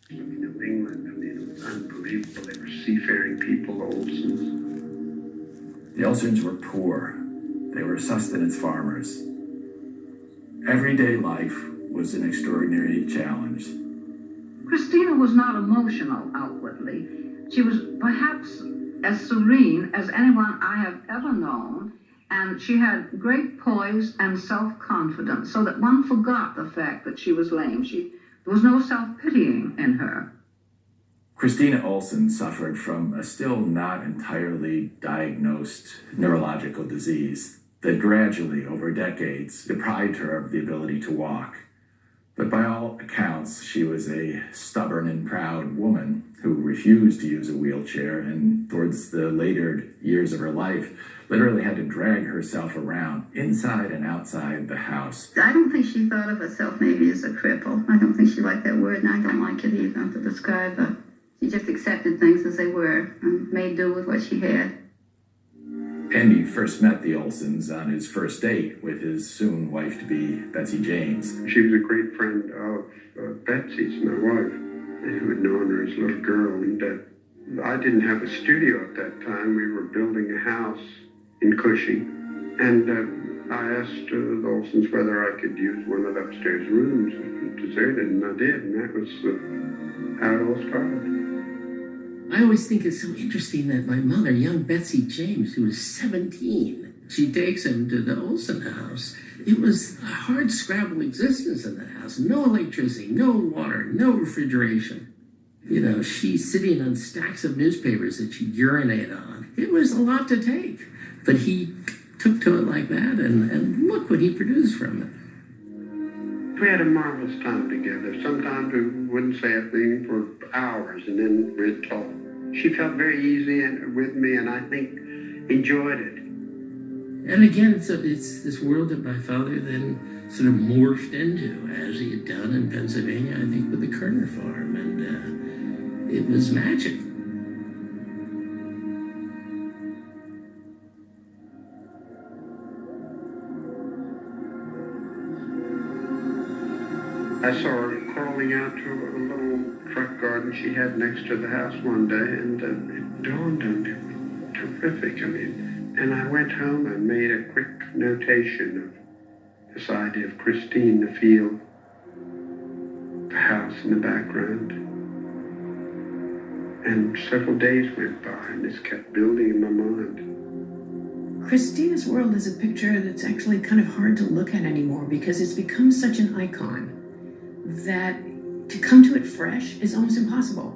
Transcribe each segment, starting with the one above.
New England, I mean, it was unbelievable. They were seafaring people, Olsons. The Olsons were poor. They were sustenance farmers. Everyday life was an extraordinary challenge. Christina was not emotional outwardly. She was perhaps as serene as anyone I have ever known, and she had great poise and self-confidence, so that one forgot the fact that she was lame. There was no self-pitying in her. Christina Olson suffered from a still not entirely diagnosed neurological disease that gradually, over decades, deprived her of the ability to walk. But by all accounts, she was a stubborn and proud woman who refused to use a wheelchair, and towards the later years of her life, literally had to drag herself around inside and outside the house. I don't think she thought of herself maybe as a cripple. I don't think she liked that word, and I don't like it either to describe her. She just accepted things as they were and made do with what she had. Andy first met the Olsons on his first date with his soon wife-to-be, Betsy James. She was a great friend of Betsy's, my wife, who had known her as a little girl. And I didn't have a studio at that time. We were building a house in Cushing. And I asked the Olsons whether I could use one of the upstairs rooms. It was deserted, and I did. And that was how it all started. I always think it's so interesting that my mother, young Betsy James, who was 17, she takes him to the Olson house. It was a hard scrabble existence in the house. No electricity, no water, no refrigeration. You know, she's sitting on stacks of newspapers that she'd urinate on. It was a lot to take. But he took to it like that, and look what he produced from it. We had a marvelous time together. Sometimes we wouldn't say a thing for hours, and then we'd talk. She felt very easy with me, and I think enjoyed it. And again, it's this world that my father then sort of morphed into, as he had done in Pennsylvania, I think, with the Kerner farm, and it was magic. I saw her crawling out to a little truck garden she had next to the house one day, and it dawned on me, terrific. I mean, and I went home and made a quick notation of this idea of Christine, the field, the house in the background. And several days went by, and this kept building in my mind. Christina's world is a picture that's actually kind of hard to look at anymore because it's become such an icon that to come to it fresh is almost impossible.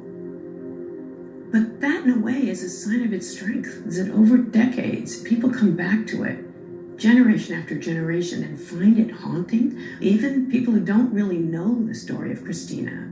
But that, in a way, is a sign of its strength, is that over decades, people come back to it, generation after generation, and find it haunting, even people who don't really know the story of Christina.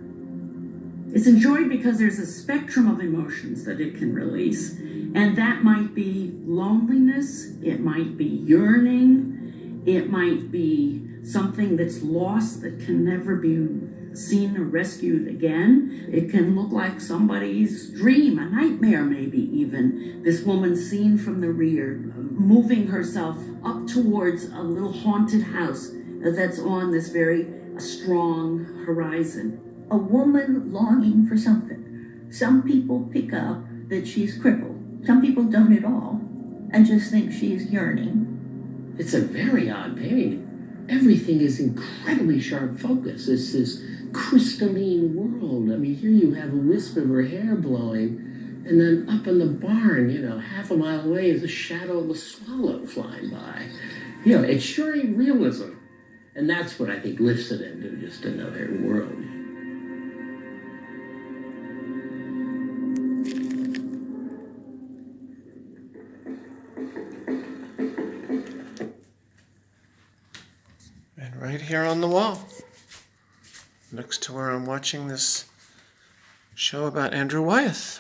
It's enjoyed because there's a spectrum of emotions that it can release, and that might be loneliness, it might be yearning, it might be something that's lost that can never be seen or rescued again. It can look like somebody's dream, a nightmare maybe even. This woman seen from the rear, moving herself up towards a little haunted house that's on this very strong horizon. A woman longing for something. Some people pick up that she's crippled. Some people don't at all and just think she's yearning. It's a very odd painting. Everything is incredibly sharp focus. It's this crystalline world. I mean, here you have a wisp of her hair blowing, and then up in the barn, you know, half a mile away is the shadow of a swallow flying by. You know, it's sure realism. And that's what I think lifts it into just another world. And right here on the wall, next to where I'm watching this show about Andrew Wyeth.